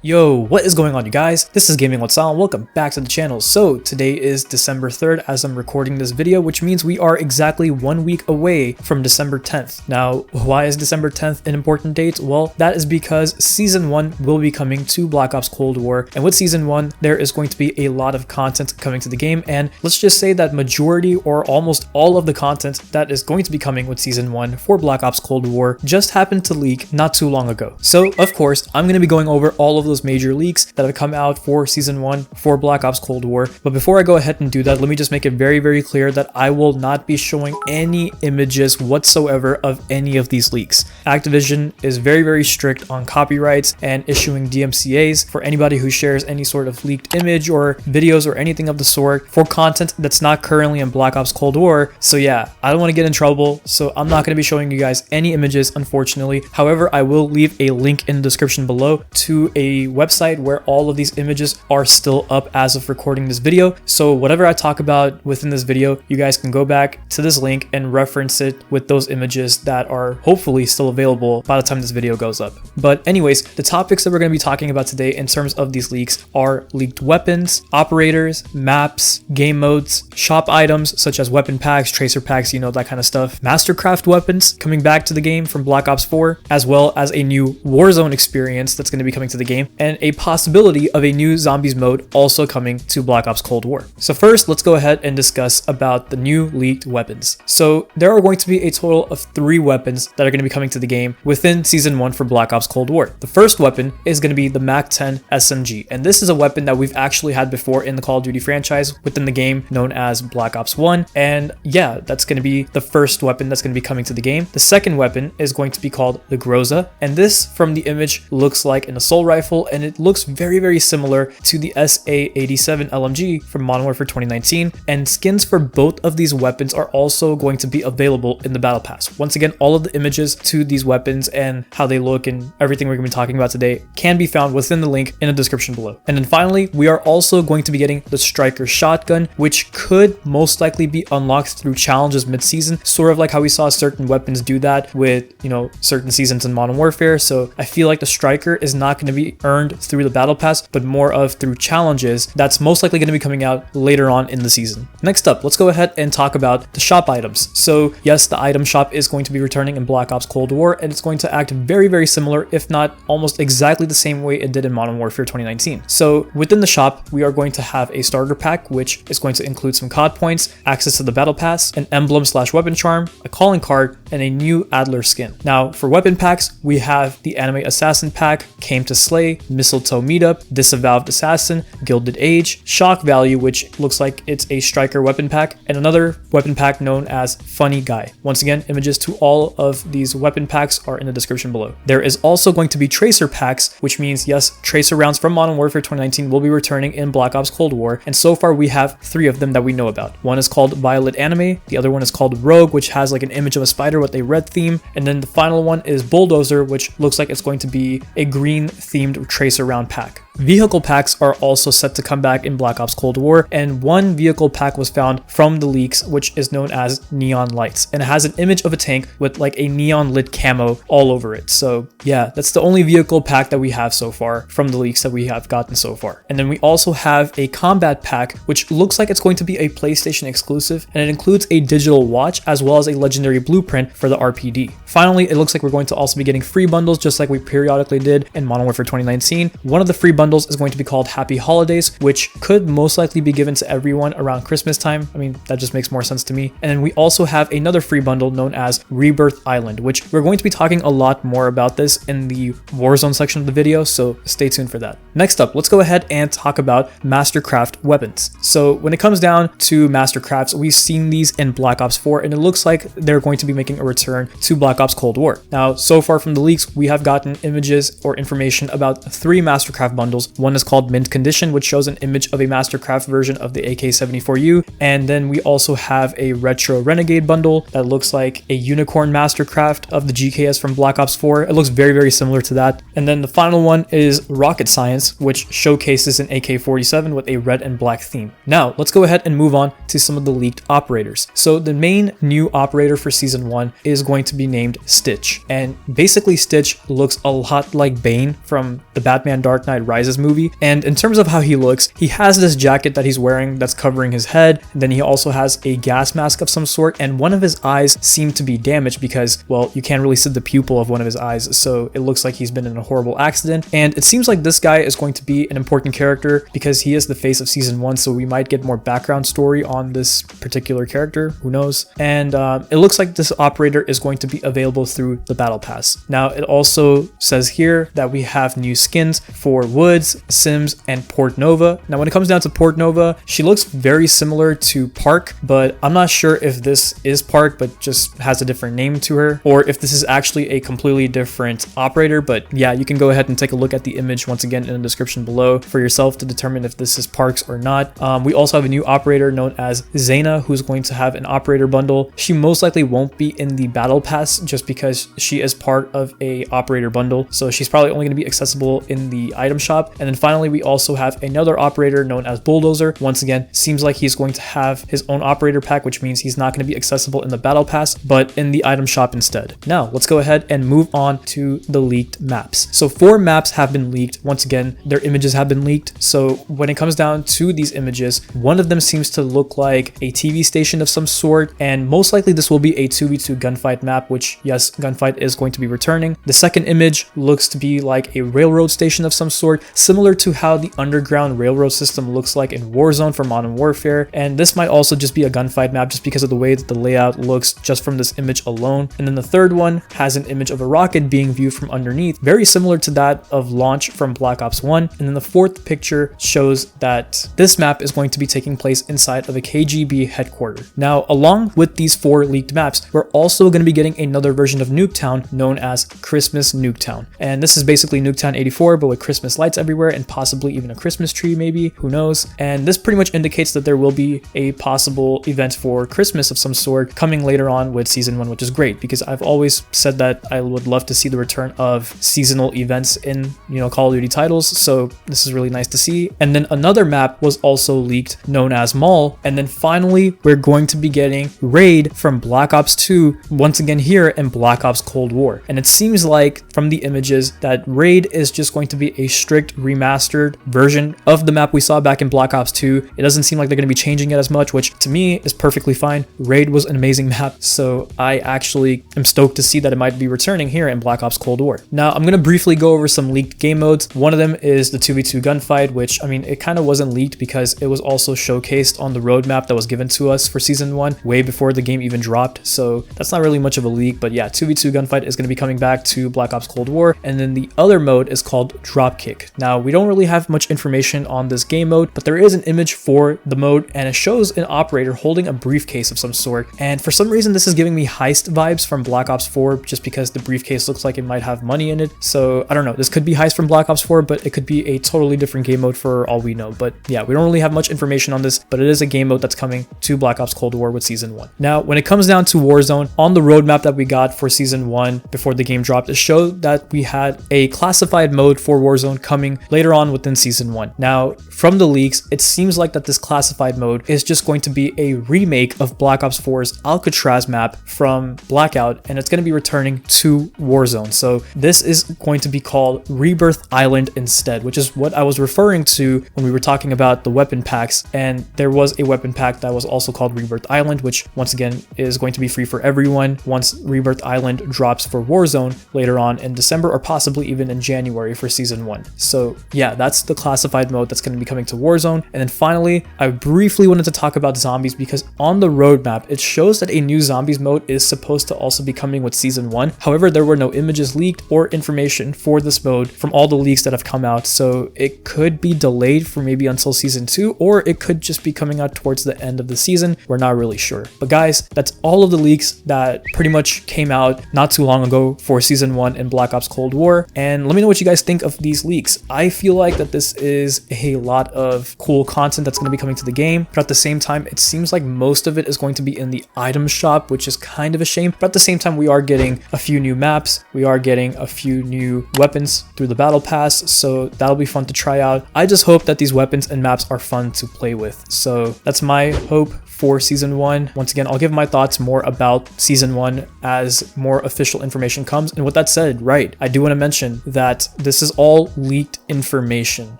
Yo, what is going on, you guys? This is GamingWithSal and welcome back to the channel. So today is December 3rd as I'm recording this video, which means we are exactly 1 week away from December 10th. Now, why is December 10th an important date? Well, that is because Season 1 will be coming to Black Ops Cold War, and with Season 1, there is going to be a lot of content coming to the game, and let's just say that majority or almost all of the content that is going to be coming with Season 1 for Black Ops Cold War just happened to leak not too long ago. So, of course, I'm going to be going over all of those major leaks that have come out for Season 1 for Black Ops Cold War. But before I go ahead and do that, let me just make it very clear that I will not be showing any images whatsoever of any of these leaks. Activision is very strict on copyrights and issuing DMCAs for anybody who shares any sort of leaked image or videos or anything of the sort for content that's not currently in Black Ops Cold War. So yeah, I don't want to get in trouble, so I'm not going to be showing you guys any images, unfortunately. However, I will leave a link in the description below to a website where all of these images are still up as of recording this video. So whatever I talk about within this video, you guys can go back to this link and reference it with those images that are hopefully still available by the time this video goes up. But anyways, the topics that we're going to be talking about today in terms of these leaks are leaked weapons, operators, maps, game modes, shop items such as weapon packs, tracer packs, you know, that kind of stuff, Mastercraft weapons coming back to the game from Black Ops 4, as well as a new Warzone experience that's going to be coming to the game, and a possibility of a new zombies mode also coming to Black Ops Cold War. So first, let's go ahead and discuss about the new leaked weapons. So there are going to be a total of 3 weapons that are going to be coming to the game within Season 1 for Black Ops Cold War. The first weapon is going to be the MAC-10 SMG, and this is a weapon that we've actually had before in the Call of Duty franchise within the game known as Black Ops 1, and yeah, that's going to be the first weapon that's going to be coming to the game. The second weapon is going to be called the Groza, and this from the image looks like an assault rifle, and it looks very similar to the SA-87 LMG from Modern Warfare 2019, and skins for both of these weapons are also going to be available in the Battle Pass. Once again, all of the images to these weapons and how they look and everything we're going to be talking about today can be found within the link in the description below. And then finally, we are also going to be getting the Striker shotgun, which could most likely be unlocked through challenges mid-season, sort of like how we saw certain weapons do that with, you know, certain seasons in Modern Warfare. So I feel like the Striker is not going to be earned through the Battle Pass, but more of through challenges that's most likely going to be coming out later on in the season. Next up, let's go ahead and talk about the shop items. So yes, the item shop is going to be returning in Black Ops Cold War, and it's going to act very similar, if not almost exactly the same way it did in Modern Warfare 2019. So within the shop, we are going to have a starter pack, which is going to include some COD points, access to the Battle Pass, an emblem/weapon charm, a calling card, and a new Adler skin. Now for weapon packs, we have the Anime Assassin pack, Came to Slay, Mistletoe Meetup, Disavowed Assassin, Gilded Age, Shock Value, which looks like it's a Striker weapon pack, and another weapon pack known as Funny Guy. Once again, images to all of these weapon packs are in the description below. There is also going to be Tracer packs, which means yes, Tracer rounds from Modern Warfare 2019 will be returning in Black Ops Cold War, and so far we have 3 of them that we know about. One is called Violet Anime, the other one is called Rogue, which has like an image of a spider with a red theme, and then the final one is Bulldozer, which looks like it's going to be a green themed Tracer round pack. Vehicle packs are also set to come back in Black Ops Cold War, and one vehicle pack was found from the leaks, which is known as Neon Lights, and it has an image of a tank with like a neon lit camo all over it. So yeah, that's the only vehicle pack that we have so far from the leaks that we have gotten so far. And then we also have a combat pack, which looks like it's going to be a PlayStation exclusive, and it includes a digital watch as well as a legendary blueprint for the RPD. Finally, it looks like we're going to also be getting free bundles just like we periodically did in Modern Warfare 2019. One of the free bundles is going to be called Happy Holidays, which could most likely be given to everyone around Christmas time. I mean, that just makes more sense to me. And then we also have another free bundle known as Rebirth Island, which we're going to be talking a lot more about this in the Warzone section of the video, so stay tuned for that. Next up, let's go ahead and talk about Mastercraft weapons. So when it comes down to Mastercrafts, we've seen these in Black Ops 4, and it looks like they're going to be making a return to Black Ops Cold War. Now, so far from the leaks, we have gotten images or information about 3 Mastercraft bundles. One is called Mint Condition, which shows an image of a Mastercraft version of the AK-74U, and then we also have a Retro Renegade bundle that looks like a Unicorn Mastercraft of the GKS from Black Ops 4. It looks very similar to that. And then the final one is Rocket Science, which showcases an AK-47 with a red and black theme. Now, let's go ahead and move on to some of the leaked operators. So the main new operator for Season 1 is going to be named Stitch, and basically Stitch looks a lot like Bane from the the Batman Dark Knight Rises movie. And in terms of how he looks, he has this jacket that he's wearing that's covering his head. And then he also has a gas mask of some sort, and one of his eyes seemed to be damaged because, well, you can't really see the pupil of one of his eyes, so it looks like he's been in a horrible accident. And it seems like this guy is going to be an important character because he is the face of season 1, so we might get more background story on this particular character, who knows. And it looks like this operator is going to be available through the battle pass. Now it also says here that we have new skins for Woods, Sims, and Port Nova. Now when it comes down to Port Nova, she looks very similar to Park, but I'm not sure if this is Park but just has a different name to her, or if this is actually a completely different operator. But yeah, you can go ahead and take a look at the image once again in the description below for yourself to determine if this is Park's or not. We also have a new operator known as Zaina, who's going to have an operator bundle. She most likely won't be in the battle pass just because she is part of a operator bundle, so she's probably only going to be accessible in the item shop. And then finally, we also have another operator known as Bulldozer. Once again, seems like he's going to have his own operator pack, which means he's not going to be accessible in the battle pass but in the item shop instead. Now let's go ahead and move on to the leaked maps. So 4 maps have been leaked. Once again, their images have been leaked. So when it comes down to these images, one of them seems to look like a TV station of some sort, and most likely this will be a 2v2 gunfight map, which yes, gunfight is going to be returning. The second image looks to be like a railroad station of some sort, similar to how the underground railroad system looks like in Warzone for Modern Warfare. And this might also just be a gunfight map just because of the way that the layout looks just from this image alone. And then the third one has an image of a rocket being viewed from underneath, very similar to that of Launch from Black Ops 1. And then the fourth picture shows that this map is going to be taking place inside of a KGB headquarters. Now, along with these 4 leaked maps, we're also going to be getting another version of Nuketown known as Christmas Nuketown. And this is basically Nuketown 84, but with Christmas lights everywhere and possibly even a Christmas tree maybe, who knows. And this pretty much indicates that there will be a possible event for Christmas of some sort coming later on with season 1, which is great because I've always said that I would love to see the return of seasonal events in, Call of Duty titles, so this is really nice to see. And then another map was also leaked known as Maul. And then finally, we're going to be getting Raid from Black Ops 2 once again here in Black Ops Cold War. And it seems like from the images that Raid is just going to be a strict remastered version of the map we saw back in Black Ops 2. It doesn't seem like they're going to be changing it as much, which to me is perfectly fine. Raid was an amazing map, so I actually am stoked to see that it might be returning here in Black Ops Cold War. Now, I'm going to briefly go over some leaked game modes. One of them is the 2v2 gunfight, which, I mean, it kind of wasn't leaked because it was also showcased on the roadmap that was given to us for Season 1 way before the game even dropped, so that's not really much of a leak. But yeah, 2v2 gunfight is going to be coming back to Black Ops Cold War. And then the other mode is called Dropkick. Now, we don't really have much information on this game mode, but there is an image for the mode, and it shows an operator holding a briefcase of some sort. And for some reason, this is giving me heist vibes from Black Ops 4 just because the briefcase looks like it might have money in it. So I don't know, this could be heist from Black Ops 4, but it could be a totally different game mode for all we know. But yeah, we don't really have much information on this, but it is a game mode that's coming to Black Ops Cold War with Season 1. Now, when it comes down to Warzone, on the roadmap that we got for Season 1 before the game dropped, it showed that we had a classified mode for Warzone coming later on within Season 1. Now, from the leaks, it seems like that this classified mode is just going to be a remake of Black Ops 4's Alcatraz map from Blackout, and it's going to be returning to Warzone. So this is going to be called Rebirth Island instead, which is what I was referring to when we were talking about the weapon packs. And there was a weapon pack that was also called Rebirth Island, which once again is going to be free for everyone once Rebirth Island drops for Warzone later on in December or possibly even in January for Season 1. So yeah, that's the classified mode that's going to be coming to Warzone. And then finally, I briefly wanted to talk about zombies because on the roadmap, it shows that a new zombies mode is supposed to also be coming with Season 1. However, there were no images leaked or information for this mode from all the leaks that have come out, so it could be delayed for maybe until Season 2, or it could just be coming out towards the end of the season. We're not really sure. But guys, that's all of the leaks that pretty much came out not too long ago for Season 1 in Black Ops Cold War, and let me know what you guys think of these leaks. I feel like that this is a lot of cool content that's going to be coming to the game, but at the same time, it seems like most of it is going to be in the item shop, which is kind of a shame. But at the same time, we are getting a few new maps, we are getting a few new weapons through the battle pass, so that'll be fun to try out. I just hope that these weapons and maps are fun to play with. So that's my hope for Season 1. Once again, I'll give my thoughts more about Season 1 as more official information comes. And with that said, right, I do want to mention that this is all leaked information.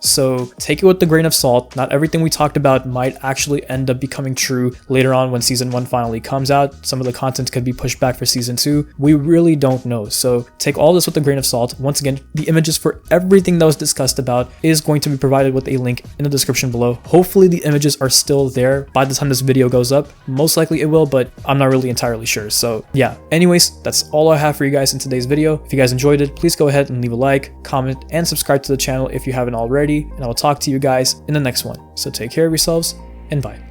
So take it with a grain of salt. Not everything we talked about might actually end up becoming true later on when season 1 finally comes out. Some of the content could be pushed back for season 2. We really don't know. So take all this with a grain of salt. Once again, the images for everything that was discussed about is going to be provided with a link in the description below. Hopefully the images are still there by the time this video goes up. Most likely it will, but I'm not really entirely sure. So yeah, anyways, that's all I have for you guys in today's video. If you guys enjoyed it, please go ahead and leave a like, comment, and subscribe to the channel if you haven't already, and I will talk to you guys in the next one. So take care of yourselves, and bye.